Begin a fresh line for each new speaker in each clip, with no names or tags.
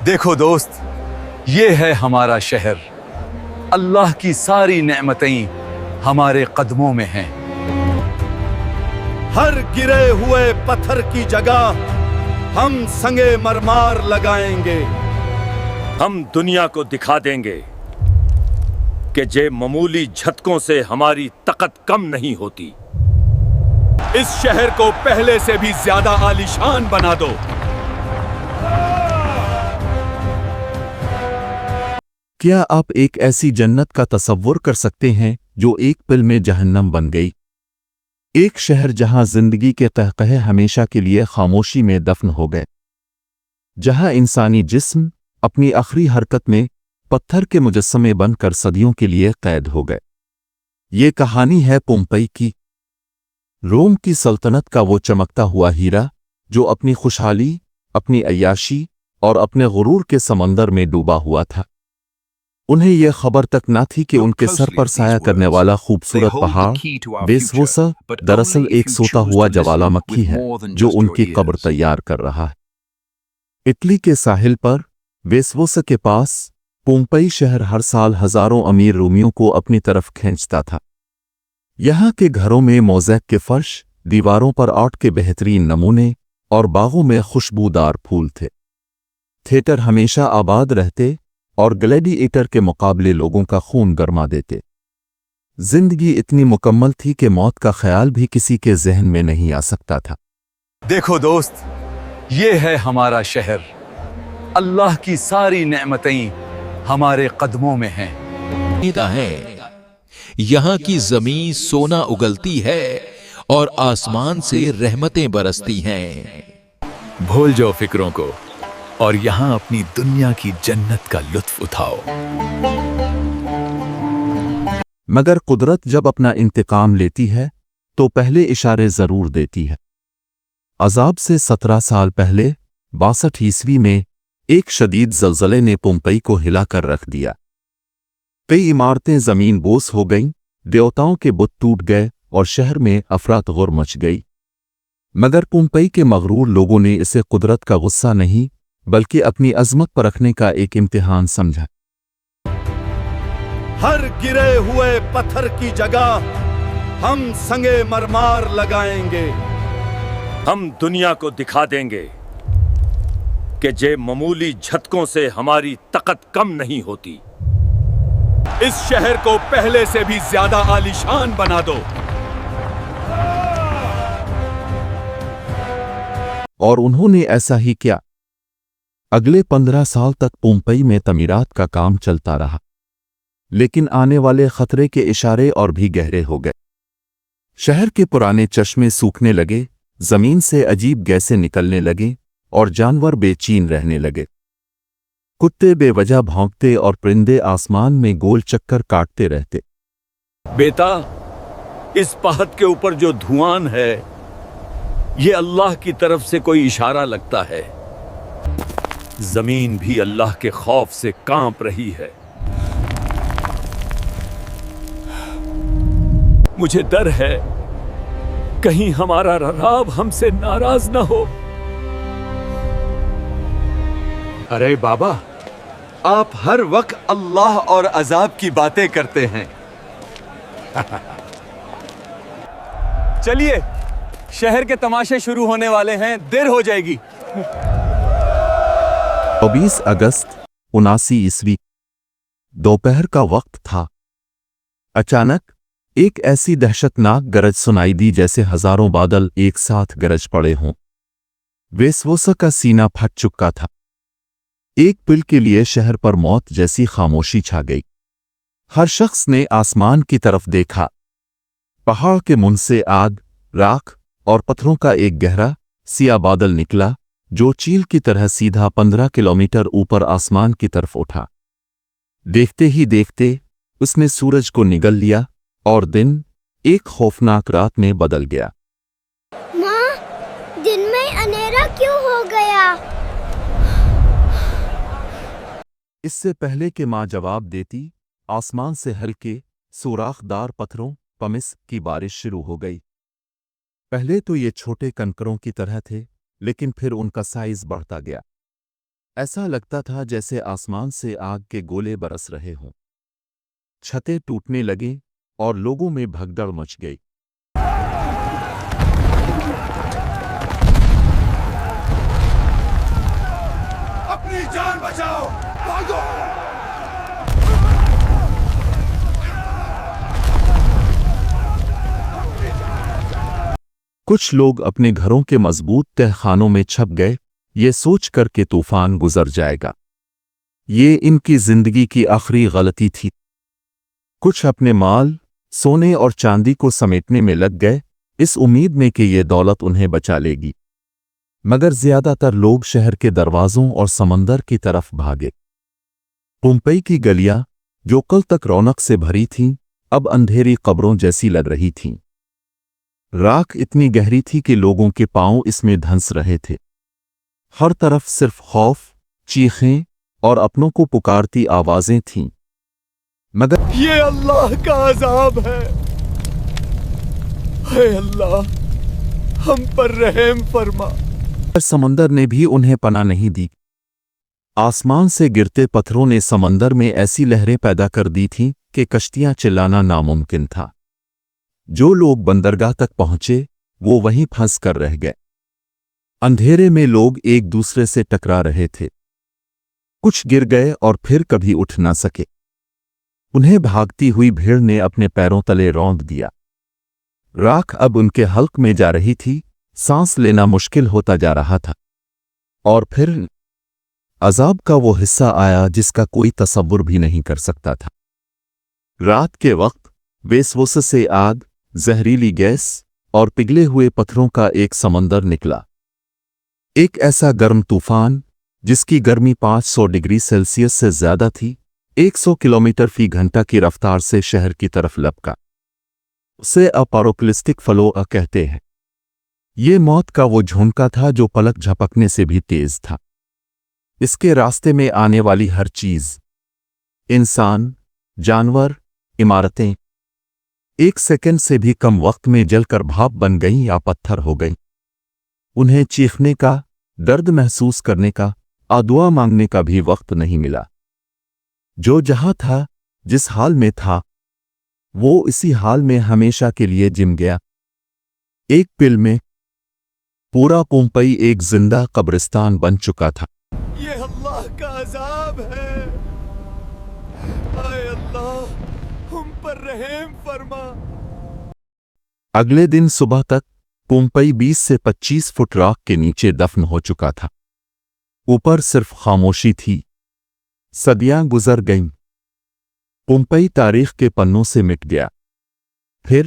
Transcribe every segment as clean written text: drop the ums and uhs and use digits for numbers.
देखो दोस्त, ये है हमारा शहर। अल्लाह की सारी नेमतें हमारे कदमों में हैं। हर गिरे हुए पत्थर की जगह हम संगे मरमार लगाएंगे।
हम दुनिया को दिखा देंगे कि जे मामूली झटकों से हमारी ताकत कम नहीं होती।
इस शहर को पहले से भी ज्यादा आलीशान बना दो।
क्या आप एक ऐसी जन्नत का तसव्वुर कर सकते हैं जो एक पल में जहन्नम बन गई? एक शहर जहां जिंदगी के कहकहे हमेशा के लिए खामोशी में दफन हो गए, जहां इंसानी जिस्म अपनी आखिरी हरकत में पत्थर के मुजस्समे बनकर सदियों के लिए कैद हो गए। ये कहानी है पोम्पई की, रोम की सल्तनत का वो चमकता हुआ हीरा जो अपनी खुशहाली, अपनी अय्याशी और अपने गुरूर के समंदर में डूबा हुआ था। उन्हें यह खबर तक न थी कि उनके सर पर साया करने वाला खूबसूरत पहाड़ वेसवोसा दरअसल एक सोता हुआ ज्वालामुखी है जो उनकी कब्र तैयार कर रहा है। इटली के साहिल पर वेसवोसा के पास पोम्पई शहर हर साल हजारों अमीर रोमियों को अपनी तरफ खींचता था। यहाँ के घरों में मोज़ैक के फर्श, दीवारों पर आर्ट के बेहतरीन नमूने और बागों में खुशबूदार फूल थे। थिएटर हमेशा आबाद रहते और ग्लैडिएटर के मुकाबले लोगों का खून गरमा देते। जिंदगी इतनी मुकम्मल थी कि मौत का ख्याल भी किसी के जहन में नहीं आ सकता था।
देखो दोस्त, ये है हमारा शहर। अल्लाह की सारी नेमतें हमारे कदमों में हैं।
यहाँ की जमीन सोना उगलती है और आसमान से रहमतें बरसती हैं।
भूल जाओ फिक्रों को और यहां अपनी दुनिया की जन्नत का लुत्फ उठाओ।
मगर कुदरत जब अपना इंतकाम लेती है तो पहले इशारे जरूर देती है। अजाब से 17 साल पहले 62 ईस्वी में एक शदीद ज़लज़ले ने पोम्पई को हिलाकर रख दिया। कई इमारतें जमीन बोस हो गईं, देवताओं के बुत टूट गए और शहर में अफरातगुर मच गई। मगर पोम्पई के मगरूर लोगों ने इसे कुदरत का गुस्सा नहीं बल्कि अपनी अजमत परखने का एक इम्तिहान समझा।
हर गिरे हुए पत्थर की जगह हम संगे मरमार लगाएंगे।
हम दुनिया को दिखा देंगे कि जे मामूली झटकों से हमारी ताकत कम नहीं होती।
इस शहर को पहले से भी ज्यादा आलीशान बना दो।
और उन्होंने ऐसा ही किया। अगले 15 साल तक पोम्पई में तमीरात का काम चलता रहा, लेकिन आने वाले खतरे के इशारे और भी गहरे हो गए। शहर के पुराने चश्मे सूखने लगे, जमीन से अजीब गैसें निकलने लगे और जानवर बेचैन रहने लगे। कुत्ते बेवजह भौंकते और परिंदे आसमान में गोल चक्कर काटते रहते।
बेटा, इस पहाड़ के ऊपर जो धुआं है, ये अल्लाह की तरफ से कोई इशारा लगता है। जमीन भी अल्लाह के खौफ से कांप रही है। मुझे डर है कहीं हमारा रब हमसे नाराज ना हो।
अरे बाबा, आप हर वक्त अल्लाह और अजाब की बातें करते हैं। चलिए, शहर के तमाशे शुरू होने वाले हैं, देर हो जाएगी।
20 अगस्त 79 ईस्वी, दोपहर का वक्त था। अचानक एक ऐसी दहशतनाक गरज सुनाई दी जैसे हजारों बादल एक साथ गरज पड़े हों। वेसवोसा का सीना फट चुका था। एक पल के लिए शहर पर मौत जैसी खामोशी छा गई। हर शख्स ने आसमान की तरफ देखा। पहाड़ के मुंह से आग, राख और पत्थरों का एक गहरा सिया बादल निकला जो चील की तरह सीधा 15 किलोमीटर ऊपर आसमान की तरफ उठा। देखते ही देखते उसने सूरज को निगल लिया और दिन एक खौफनाक रात में बदल गया।
माँ, दिन में अंधेरा क्यों हो गया?
इससे पहले कि माँ जवाब देती, आसमान से हल्के सुराखदार पत्थरों पमिस की बारिश शुरू हो गई। पहले तो ये छोटे कंकरों की तरह थे, लेकिन फिर उनका साइज बढ़ता गया। ایسا لگتا تھا جیسے آسمان سے آگ کے گولے برس رہے ہوں۔ چھتیں ٹوٹنے لگیں اور لوگوں میں بھگدڑ مچ گئی۔
اپنی جان بچاؤ، بھاگو!
کچھ لوگ اپنے گھروں کے مضبوط تہ خانوں میں چھپ گئے، یہ سوچ کر کہ طوفان گزر جائے گا۔ یہ ان کی زندگی کی آخری غلطی تھی۔ کچھ اپنے مال، سونے اور چاندی کو سمیٹنے میں لگ گئے، اس امید میں کہ یہ دولت انہیں بچا لے گی، مگر زیادہ تر لوگ شہر کے دروازوں اور سمندر کی طرف بھاگے۔ پومپئی کی گلیاں، جو کل تک رونق سے بھری تھیں، اب اندھیری قبروں جیسی لگ رہی تھیں۔ راکھ اتنی گہری تھی کہ لوگوں کے پاؤں اس میں دھنس رہے تھے۔ ہر طرف صرف خوف، چیخیں اور اپنوں کو پکارتی آوازیں تھیں، مگر
یہ اللہ کا عذاب ہے۔ اے اللہ، ہم پر رحم فرما۔
سمندر نے بھی انہیں پناہ نہیں دی۔ آسمان سے گرتے پتھروں نے سمندر میں ایسی لہریں پیدا کر دی تھیں کہ کشتیاں چلانا ناممکن تھا۔ جو لوگ بندرگاہ تک پہنچے وہ وہیں پھنس کر رہ گئے۔ اندھیرے میں لوگ ایک دوسرے سے ٹکرا رہے تھے، کچھ گر گئے اور پھر کبھی اٹھ نہ سکے۔ انہیں بھاگتی ہوئی بھیڑ نے اپنے پیروں تلے روند دیا۔ راکھ اب ان کے حلق میں جا رہی تھی، سانس لینا مشکل ہوتا جا رہا تھا۔ اور پھر عذاب کا وہ حصہ آیا جس کا کوئی تصور بھی نہیں کر سکتا تھا۔ رات کے وقت وسوسے سے آگ، زہریلی گیس اور پگھلے ہوئے پتھروں کا ایک سمندر نکلا۔ ایک ایسا گرم طوفان جس کی گرمی 500 ڈگری سیلسیس سے زیادہ تھی، 100 کلومیٹر فی گھنٹہ کی رفتار سے شہر کی طرف لپکا۔ اسے اپاروکلسٹک فلو کہتے ہیں۔ یہ موت کا وہ جھونکا تھا جو پلک جھپکنے سے بھی تیز تھا۔ اس کے راستے میں آنے والی ہر چیز، انسان، جانور، عمارتیں، ایک سیکنڈ سے بھی کم وقت میں جل کر بھاپ بن گئیں یا پتھر ہو گئیں۔ انہیں چیخنے کا، درد محسوس کرنے کا، دعا مانگنے کا بھی وقت نہیں ملا۔ جو جہاں تھا، جس حال میں تھا، وہ اسی حال میں ہمیشہ کے لیے جم گیا۔ ایک پل میں پورا پومپئی ایک زندہ قبرستان بن چکا تھا۔
یہ اللہ کا عذاب ہے۔ اے اللہ، ہم پر رحم فرما۔
اگلے دن صبح تک پومپئی 20 سے 25 فٹ راکھ کے نیچے دفن ہو چکا تھا۔ اوپر صرف خاموشی تھی۔ صدیاں گزر گئیں۔ پومپئی تاریخ کے پنوں سے مٹ گیا۔ پھر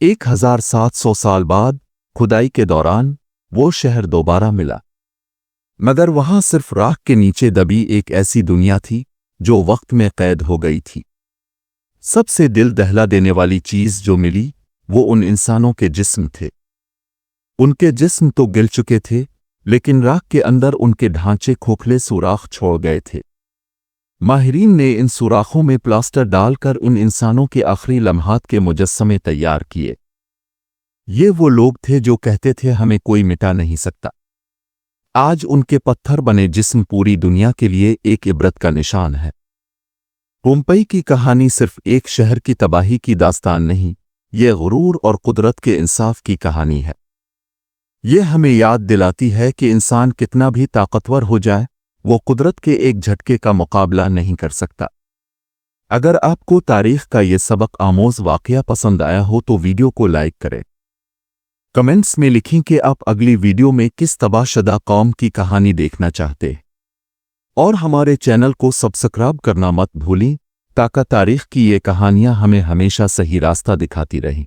1700 سال بعد کھدائی کے دوران وہ شہر دوبارہ ملا، مگر وہاں صرف راکھ کے نیچے دبی ایک ایسی دنیا تھی جو وقت میں قید ہو گئی تھی۔ سب سے دل دہلا دینے والی چیز جو ملی وہ ان انسانوں کے جسم تھے۔ ان کے جسم تو گل چکے تھے، لیکن راکھ کے اندر ان کے ڈھانچے کھوکھلے سوراخ چھوڑ گئے تھے۔ ماہرین نے ان سوراخوں میں پلاسٹر ڈال کر ان انسانوں کے آخری لمحات کے مجسمے تیار کیے۔ یہ وہ لوگ تھے جو کہتے تھے ہمیں کوئی مٹا نہیں سکتا۔ آج ان کے پتھر بنے جسم پوری دنیا کے لیے ایک عبرت کا نشان ہے۔ پومپئی کی کہانی صرف ایک شہر کی تباہی کی داستان نہیں، یہ غرور اور قدرت کے انصاف کی کہانی ہے۔ یہ ہمیں یاد دلاتی ہے کہ انسان کتنا بھی طاقتور ہو جائے، وہ قدرت کے ایک جھٹکے کا مقابلہ نہیں کر سکتا۔ اگر آپ کو تاریخ کا یہ سبق آموز واقعہ پسند آیا ہو تو ویڈیو کو لائک کریں۔ کمنٹس میں لکھیں کہ آپ اگلی ویڈیو میں کس تباہ شدہ قوم کی کہانی دیکھنا چاہتے ہیں، اور ہمارے چینل کو سبسکرائب کرنا مت بھولیں تاکہ تاریخ کی یہ کہانیاں ہمیں ہمیشہ صحیح راستہ دکھاتی رہیں۔